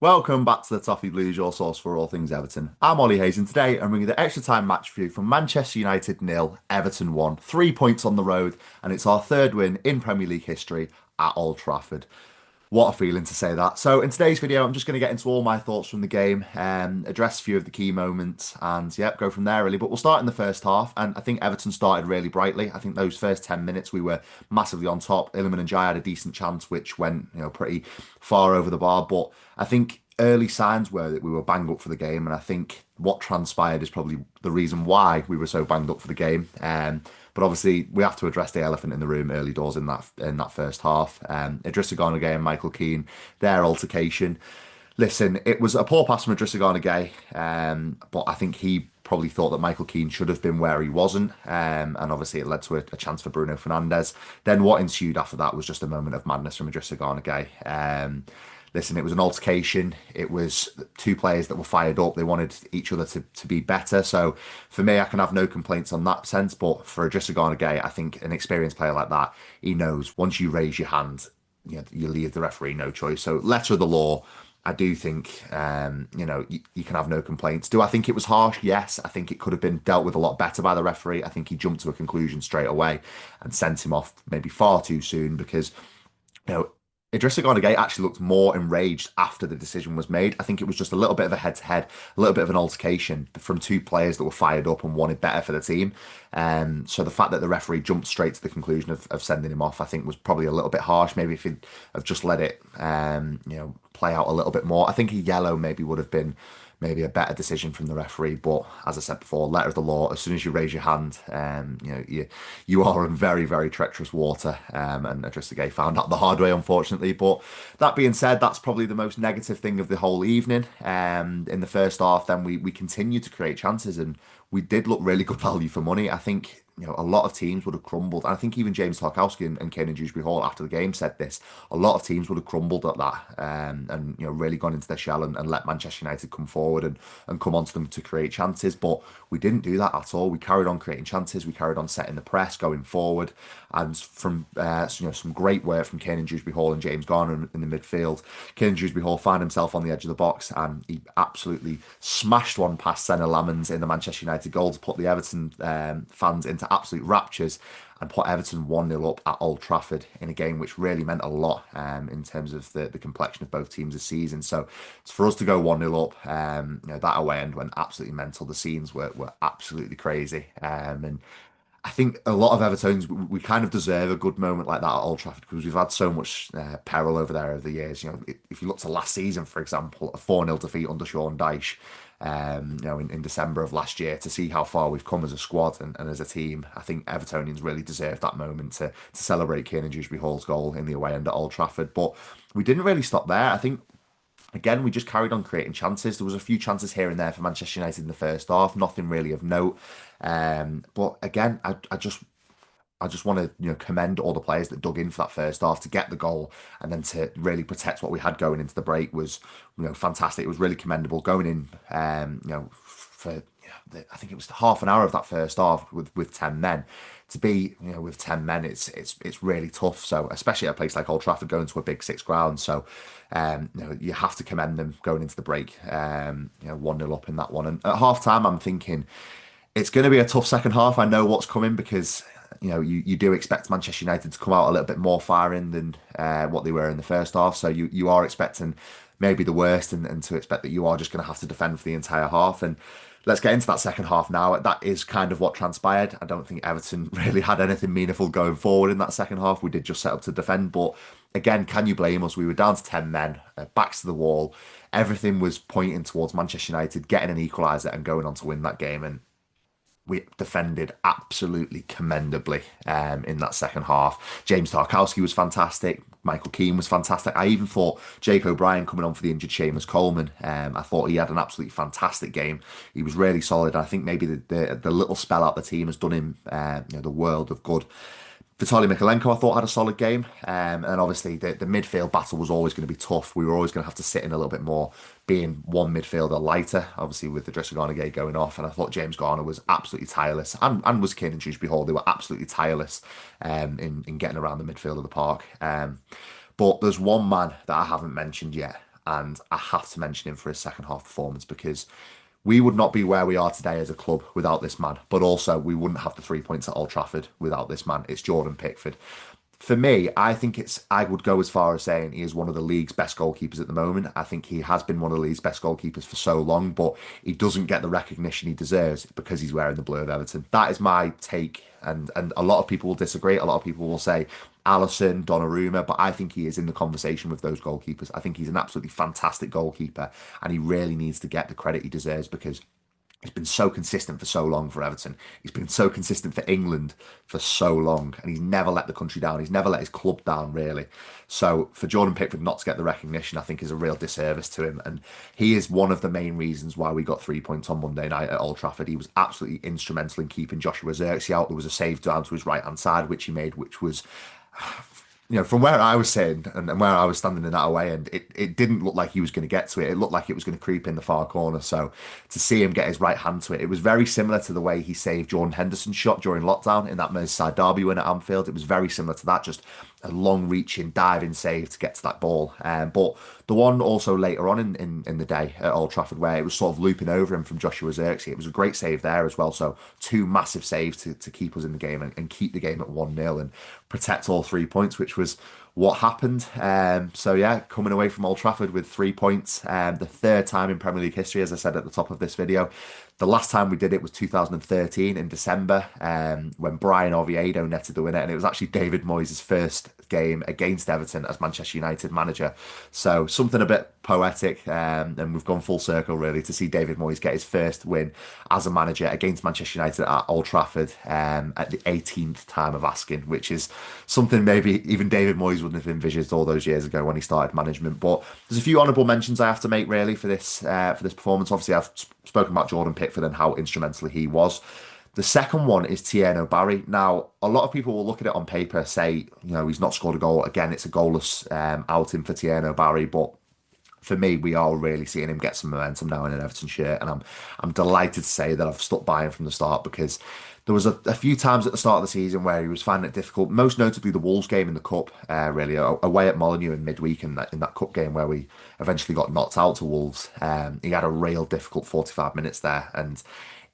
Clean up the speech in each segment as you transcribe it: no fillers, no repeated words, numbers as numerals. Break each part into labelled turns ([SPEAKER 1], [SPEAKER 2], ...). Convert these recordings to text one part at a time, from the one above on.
[SPEAKER 1] Welcome back to the Toffee Blues, your source for all things Everton. I'm Ollie Hayes, and today I'm bringing the extra time match review from Manchester United nil, Everton 1. 3 points on the road, and it's our third win in Premier League history at Old Trafford. What a feeling to say that. So in today's video, I'm just going to get into all my thoughts from the game, address a few of the key moments, and yep, go from there really. But we'll start in the first half, and I think Everton started really brightly. I think those first 10 minutes we were massively on top. Iliman and Jai had a decent chance, which went pretty far over the bar. But I think early signs were that we were banged up for the game, and I think what transpired is probably the reason why we were so banged up for the game. But obviously, we have to address the elephant in the room early doors in that first half. Idrissa Gana Gueye and Michael Keane, their altercation. Listen, it was a poor pass from Idrissa Gana Gueye, but I think he probably thought that Michael Keane should have been where he wasn't, and obviously it led to a chance for Bruno Fernandes. Then what ensued after that was just a moment of madness from Idrissa Gana Gueye. Listen, it was an altercation. It was two players that were fired up. They wanted each other to be better. So for me, I can have no complaints on that sense. But for Idrissa Gana Gueye, I think an experienced player like that, he knows once you raise your hand, you leave the referee no choice. So letter of the law, I do think, you can have no complaints. Do I think it was harsh? Yes. I think it could have been dealt with a lot better by the referee. I think he jumped to a conclusion straight away and sent him off maybe far too soon because you know, Idrissa Gana Gueye actually looked more enraged after the decision was made. I think it was just a little bit of a head-to-head, a little bit of an altercation from two players that were fired up and wanted better for the team. So the fact that the referee jumped straight to the conclusion of sending him off, I think was probably a little bit harsh. Maybe if he'd have just let it, play out a little bit more. I think a yellow maybe would have been maybe a better decision from the referee. But as I said before, letter of the law. As soon as you raise your hand, you are in very very treacherous water. And Idrissa Gueye found out the hard way, unfortunately. But that being said, that's probably the most negative thing of the whole evening. In the first half, then we continued to create chances and we did look really good value for money. I think a lot of teams would have crumbled. And I think even James Tarkowski and Kane and Dewsbury Hall after the game said this. A lot of teams would have crumbled at that, and really gone into their shell and let Manchester United come forward and come onto them to create chances. But we didn't do that at all. We carried on creating chances. We carried on setting the press, going forward, and from some great work from Kane and Dewsbury Hall and James Garner in the midfield. Kane and Dewsbury Hall found himself on the edge of the box and he absolutely smashed one past Senna Lamens in the Manchester United goal to put the Everton fans into absolute raptures and put Everton 1-0 up at Old Trafford in a game which really meant a lot in terms of the complexion of both teams this season. So for us to go 1-0 up, that away end went absolutely mental. The scenes were absolutely crazy. And I think a lot of Evertonians, we kind of deserve a good moment like that at Old Trafford because we've had so much peril over there over the years. If you look to last season, for example, a 4-0 defeat under Sean Dyche, in December of last year, to see how far we've come as a squad and as a team, I think Evertonians really deserve that moment to celebrate Kane and Dewsbury Hall's goal in the away end at Old Trafford. But we didn't really stop there. I think again, we just carried on creating chances. There was a few chances here and there for Manchester United in the first half, nothing really of note. But again, I just want to commend all the players that dug in for that first half to get the goal and then to really protect what we had going into the break was fantastic. It was really commendable going in. For I think it was half an hour of that first half with 10 men. To be with 10 men, it's really tough. So especially at a place like Old Trafford, going to a big six ground. So you have to commend them going into the break. 1-0 up in that one. And at half time, I'm thinking it's going to be a tough second half. I know what's coming because you do expect Manchester United to come out a little bit more firing than what they were in the first half. So you are expecting maybe the worst and to expect that you are just going to have to defend for the entire half. And let's get into that second half now. That is kind of what transpired. I don't think Everton really had anything meaningful going forward in that second half. We did just set up to defend. But again, can you blame us? We were down to 10 men, backs to the wall. Everything was pointing towards Manchester United getting an equaliser and going on to win that game. And we defended absolutely commendably in that second half. James Tarkowski was fantastic. Michael Keane was fantastic. I even thought Jake O'Brien coming on for the injured Seamus Coleman. I thought he had an absolutely fantastic game. He was really solid. I think maybe the little spell out the team has done him the world of good. Vitaly Mikalenko, I thought, had a solid game. And obviously, the midfield battle was always going to be tough. We were always going to have to sit in a little bit more, being one midfielder lighter, obviously, with the Idrissa Gana Gueye going off. And I thought James Garner was absolutely tireless, and was Kane and Dewsbury Hall. They were absolutely tireless in getting around the midfield of the park. But there's one man that I haven't mentioned yet, and I have to mention him for his second half performance because we would not be where we are today as a club without this man. But also, we wouldn't have the 3 points at Old Trafford without this man. It's Jordan Pickford. For me, I would go as far as saying he is one of the league's best goalkeepers at the moment. I think he has been one of the league's best goalkeepers for so long, but he doesn't get the recognition he deserves because he's wearing the blue of Everton. That is my take, and a lot of people will disagree. A lot of people will say Alisson, Donnarumma, but I think he is in the conversation with those goalkeepers. I think he's an absolutely fantastic goalkeeper, and he really needs to get the credit he deserves because he's been so consistent for so long for Everton. He's been so consistent for England for so long, and he's never let the country down. He's never let his club down, really. So for Jordan Pickford not to get the recognition, I think is a real disservice to him. And he is one of the main reasons why we got 3 points on Monday night at Old Trafford. He was absolutely instrumental in keeping Joshua Zirkzee out. There was a save down to his right hand side, which he made, which was from where I was sitting and where I was standing in that away end, it didn't look like he was going to get to it. It looked like it was going to creep in the far corner. So to see him get his right hand to it, it was very similar to the way he saved Jordan Henderson's shot during lockdown in that Merseyside derby win at Anfield. It was very similar to that, just a long reaching, diving save to get to that ball. But the one also later on in the day at Old Trafford where it was sort of looping over him from Joshua Zirkzee, it was a great save there as well. So two massive saves to keep us in the game and keep the game at 1-0 and protect all 3 points, which was what happened. So yeah, coming away from Old Trafford with 3 points, the third time in Premier League history, as I said at the top of this video. The last time we did it was 2013 in December, when Brian Oviedo netted the winner, and it was actually David Moyes' first game against Everton as Manchester United manager. So something a bit poetic, and we've gone full circle really to see David Moyes get his first win as a manager against Manchester United at Old Trafford, at the 18th time of asking, which is something maybe even David Moyes wouldn't have envisaged all those years ago when he started management. But there's a few honourable mentions I have to make really for this performance. Obviously, I've spoken about Jordan Pickford and how instrumental he was. The second one is Tierno Barry. Now, a lot of people will look at it on paper, say, he's not scored a goal. Again, it's a goalless outing for Tierno Barry, but for me, we are really seeing him get some momentum now in an Everton shirt, and I'm delighted to say that I've stuck by him from the start because there was a few times at the start of the season where he was finding it difficult, most notably the Wolves game in the Cup, really, away at Molineux in midweek in that Cup game where we eventually got knocked out to Wolves. He had a real difficult 45 minutes there, and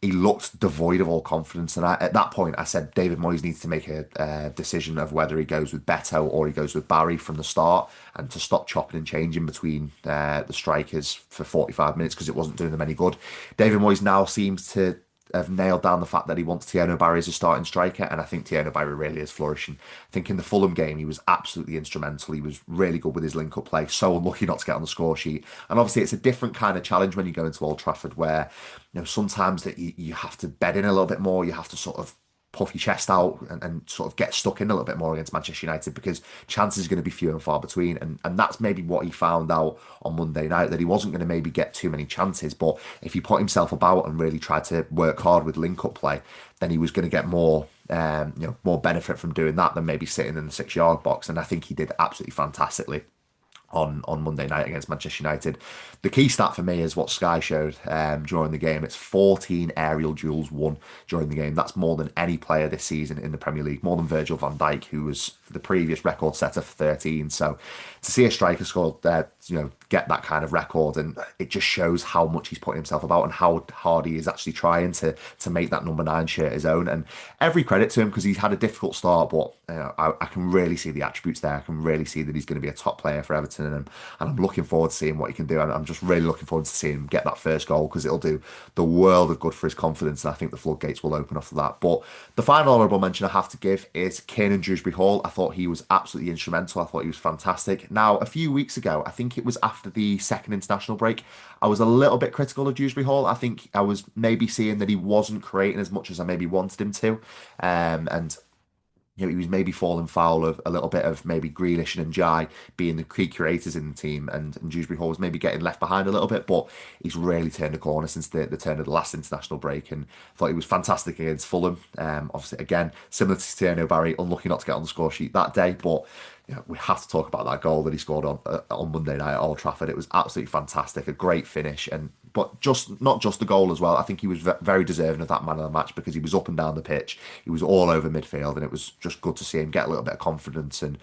[SPEAKER 1] he looked devoid of all confidence. And at that point, I said David Moyes needs to make a decision of whether he goes with Beto or he goes with Barry from the start, and to stop chopping and changing between the strikers for 45 minutes because it wasn't doing them any good. David Moyes now seems to have nailed down the fact that he wants Tierno Barry as a starting striker, and I think Tierno Barry really is flourishing. I think in the Fulham game he was absolutely instrumental. He was really good with his link-up play, so unlucky not to get on the score sheet. And obviously it's a different kind of challenge when you go into Old Trafford where sometimes that you have to bed in a little bit more, you have to sort of puff your chest out and sort of get stuck in a little bit more against Manchester United because chances are going to be few and far between. And that's maybe what he found out on Monday night, that he wasn't going to maybe get too many chances. But if he put himself about and really tried to work hard with link-up play, then he was going to get more more benefit from doing that than maybe sitting in the 6-yard box. And I think he did absolutely fantastically on Monday night against Manchester United. The key stat for me is what Sky showed during the game. It's 14 aerial duels won during the game. That's more than any player this season in the Premier League, more than Virgil van Dijk, who was the previous record setter for 13. So to see a striker score there, get that kind of record, and it just shows how much he's putting himself about and how hard he is actually trying to make that number 9 shirt his own. And every credit to him because he's had a difficult start, but I can really see the attributes there. I can really see that he's going to be a top player for Everton, and I'm looking forward to seeing what he can do. And I'm just really looking forward to seeing him get that first goal because it'll do the world of good for his confidence, and I think the floodgates will open after that. But the final honourable mention I have to give is Kiernan Dewsbury-Hall. I thought he was absolutely instrumental. I thought he was fantastic. Now, a few weeks ago, I think it was after the second international break, I was a little bit critical of Dewsbury-Hall. I think I was maybe seeing that he wasn't creating as much as I maybe wanted him to. And he was maybe falling foul of a little bit of maybe Grealish and Njai being the key creators in the team, and Dewsbury-Hall was maybe getting left behind a little bit, but he's really turned a corner since the turn of the last international break, and I thought he was fantastic against Fulham. Obviously, again, similar to Tierno Barry, unlucky not to get on the score sheet that day, but we have to talk about that goal that he scored on Monday night at Old Trafford. It was absolutely fantastic, a great finish, but not just the goal as well. I think he was very deserving of that man of the match because he was up and down the pitch, he was all over midfield, and it was just good to see him get a little bit of confidence and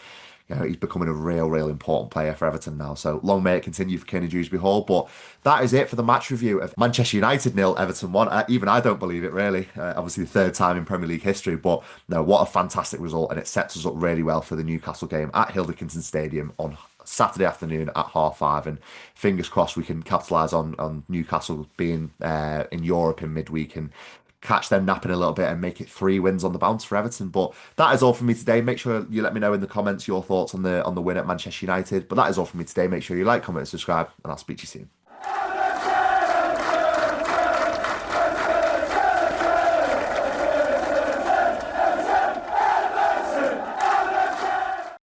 [SPEAKER 1] he's becoming a real important player for Everton now. So long may it continue for Kenny Dewsbury Hall. But that is it for the match review of Manchester United nil, Everton 1. Even I don't believe it, really. Obviously, the third time in Premier League history. But no, what a fantastic result. And it sets us up really well for the Newcastle game at Hildington Stadium on Saturday afternoon at 5:30. And fingers crossed we can capitalise on Newcastle being in Europe in midweek and catch them napping a little bit and make it 3 wins on the bounce for Everton. But that is all from me today. Make sure you let me know in the comments your thoughts on the win at Manchester United. But that is all from me today. Make sure you like, comment, and subscribe, and I'll speak to you soon.